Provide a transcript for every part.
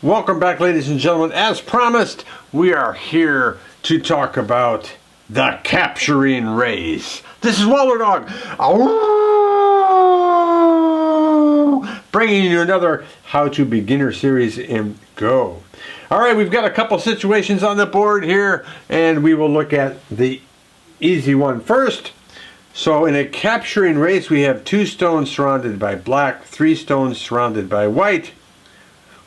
Welcome back, ladies and gentlemen. As promised, we are here to talk about the capturing race. This is Wallerdog, bringing you another How to Beginner series in Go. All right, we've got a couple situations on the board here, and we will look at the easy one first. So in a capturing race, we have 2 stones surrounded by black, 3 stones surrounded by white.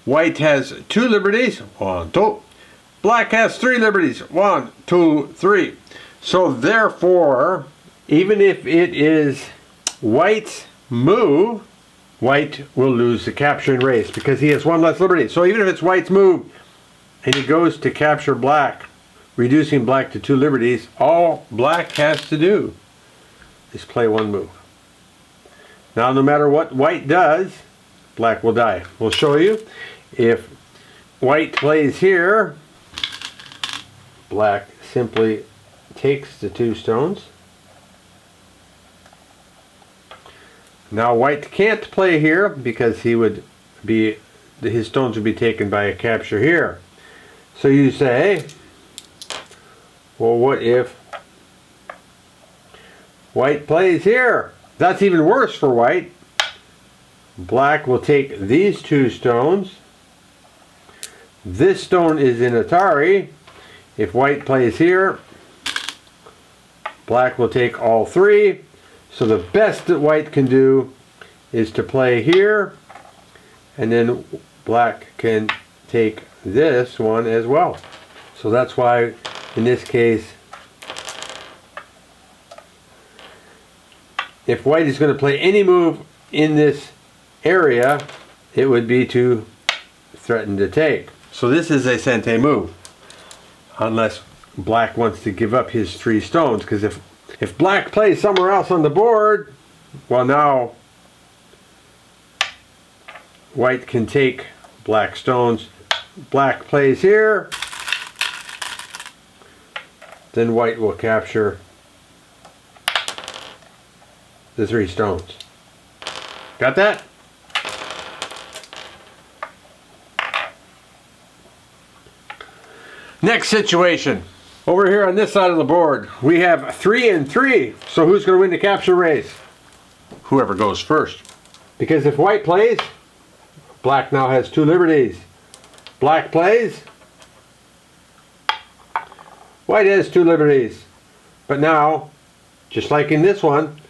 White has 2 liberties, 1, 2. Black has 3 liberties, 1, 2, 3. So therefore, even if it is white's move, white will lose the capturing race because he has 1 less liberty. So even if it's white's move and he goes to capture black, reducing black to 2 liberties, all black has to do is play 1 move. Now, no matter what white does, black will die. We'll show you. If white plays here, black simply takes the 2 stones. Now white can't play here because his stones would be taken by a capture here. So you say, well, what if white plays here? That's even worse for white. Black will take these 2 stones. This stone is in Atari. If white plays here, black will take all 3. So the best that white can do is to play here, and then black can take this one as well. So that's why in this case, if white is going to play any move in this area, it would be to threaten to take. So this is a sente move, unless black wants to give up his 3 stones, because if black plays somewhere else on the board, well, now white can take black stones. Black plays here, then white will capture the 3 stones. Got that? Next situation. Over here on this side of the board, we have 3 and 3. So who's going to win the capture race? Whoever goes first. Because if white plays, black now has 2 liberties. Black plays, white has 2 liberties. But now, just like in this one,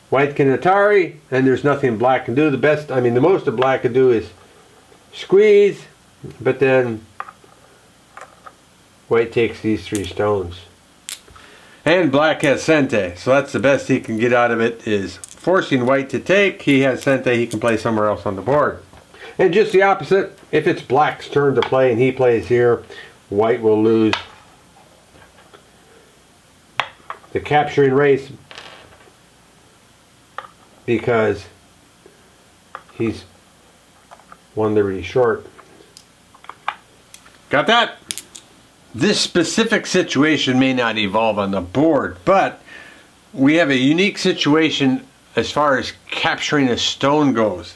white can Atari, and there's nothing black can do. The most that black can do is squeeze, but then white takes these 3 stones. And black has sente, so that's the best he can get out of it, is forcing white to take. He has sente, he can play somewhere else on the board. And just the opposite, if it's black's turn to play and he plays here, white will lose the capturing race because he's 1 liberty short. Got that? This specific situation may not evolve on the board, but we have a unique situation as far as capturing a stone goes.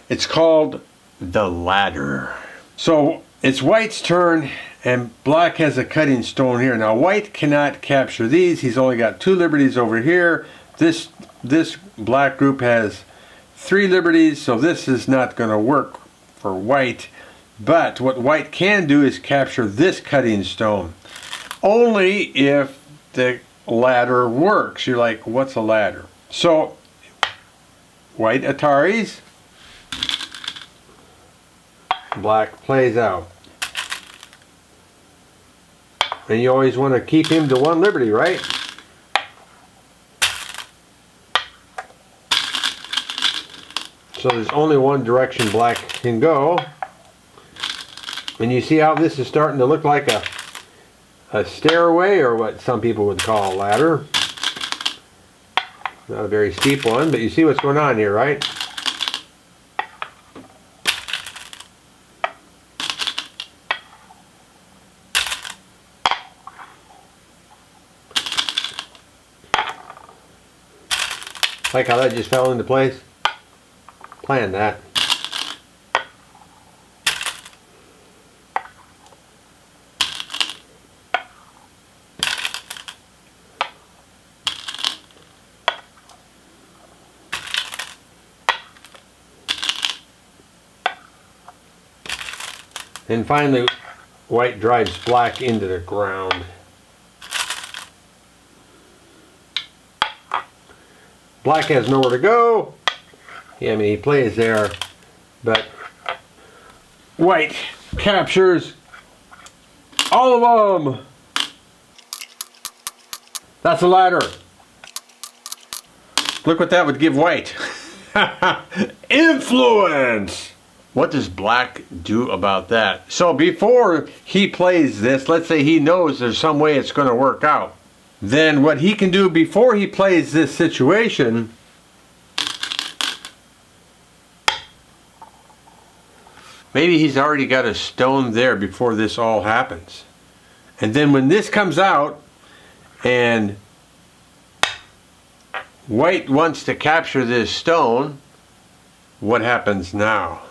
It's called the ladder. So it's white's turn and black has a cutting stone here. Now white cannot capture these. He's only got 2 liberties over here. This black group has 3 liberties, so this is not going to work for white. But what white can do is capture this cutting stone. Only if the ladder works. You're like, what's a ladder? So white Ataris, black plays out. And you always want to keep him to 1 liberty, right? So there's only one direction black can go. And you see how this is starting to look like a stairway, or what some people would call a ladder. Not a very steep one, but you see what's going on here, right? Like how that just fell into place? Plan that. And finally, white drives black into the ground. Black has nowhere to go. Yeah, I mean, he plays there, but white captures all of them. That's a ladder. Look what that would give white. Influence! What does black do about that? So before he plays this, let's say he knows there's some way it's going to work out. Then what he can do before he plays this situation, maybe he's already got a stone there before this all happens. And then when this comes out and white wants to capture this stone, what happens now?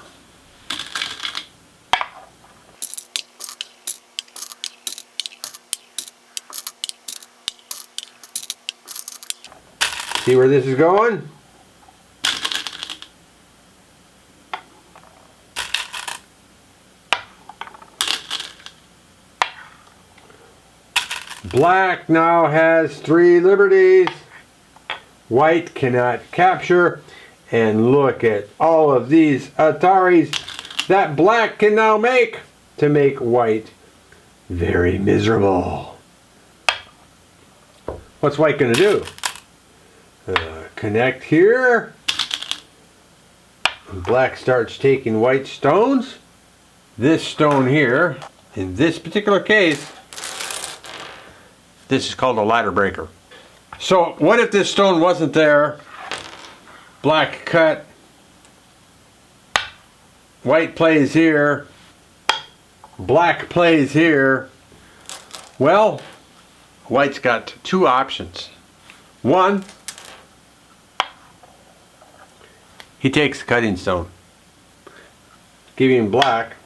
See where this is going? Black now has 3 liberties. White cannot capture. And look at all of these Ataris that black can now make to make white very miserable. What's white going to do? Connect here. Black starts taking white stones. This stone here, in this particular case, this is called a ladder breaker. So what if this stone wasn't there? Black cut. White plays here. Black plays here. Well, white's got 2 options. One, he takes the cutting stone, giving black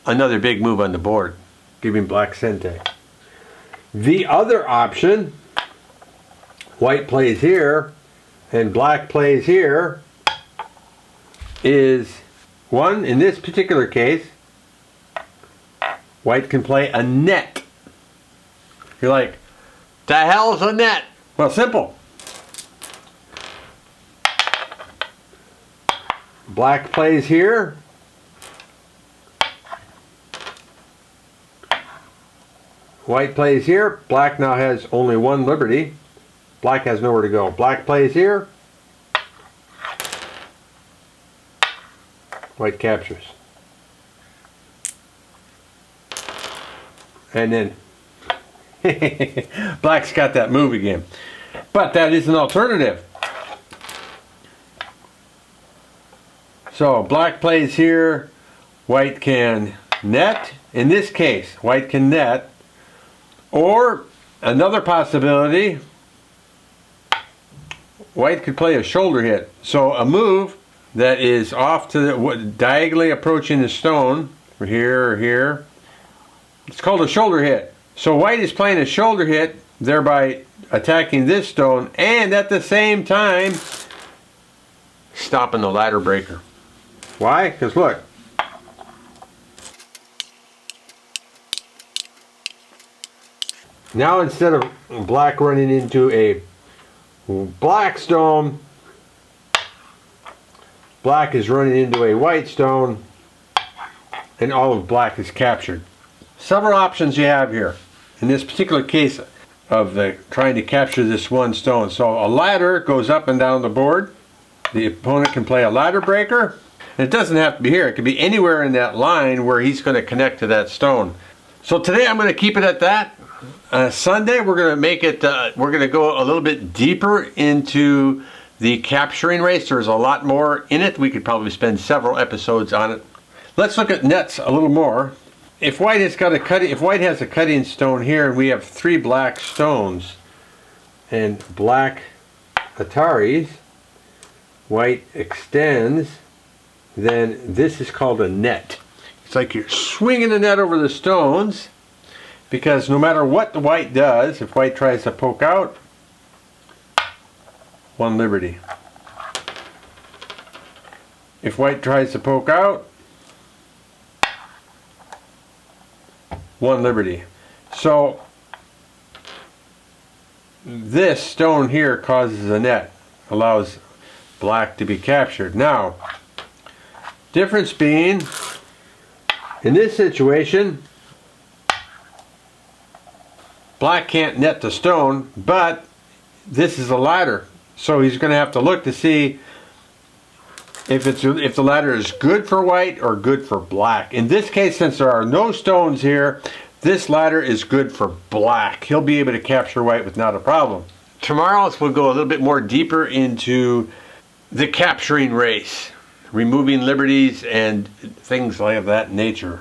another big move on the board, giving black Sente. The other option, white plays here and black plays here, is one, in this particular case, white can play a net. You're like, the hell's a net? Well, simple. Black plays here. White plays here. Black now has only 1 liberty. Black has nowhere to go. Black plays here. White captures. And then black's got that move again. But that is an alternative. So black plays here. White can net. In this case, white can net. Or another possibility, white could play a shoulder hit. So a move that is off to the diagonally approaching the stone, or here or here, it's called a shoulder hit. So white is playing a shoulder hit, thereby attacking this stone, and at the same time stopping the ladder breaker. Why? Because look. Now instead of black running into a black stone, black is running into a white stone, and all of black is captured. Several options you have here in this particular case of trying to capture this one stone. So a ladder goes up and down the board. The opponent can play a ladder breaker. And it doesn't have to be here. It could be anywhere in that line where he's going to connect to that stone. So today I'm going to keep it at that. Sunday we're going to make it, we're going to go a little bit deeper into the capturing race. There's a lot more in it. We could probably spend several episodes on it. Let's look at nets a little more. If white has got a cutting, if white has a cutting stone here, and we have 3 black stones and black Ataris, white extends, then this is called a net. It's like you're swinging the net over the stones, because no matter what the white does, if white tries to poke out, 1 liberty. If white tries to poke out, 1 liberty. So this stone here causes a net, allows black to be captured. Now, difference being, in this situation, black can't net the stone, but this is a ladder. So he's going to have to look to see if the ladder is good for white or good for black. In this case, since there are no stones here, this ladder is good for black. He'll be able to capture white without a problem. Tomorrow we'll go a little bit more deeper into the capturing race, removing liberties and things like that nature.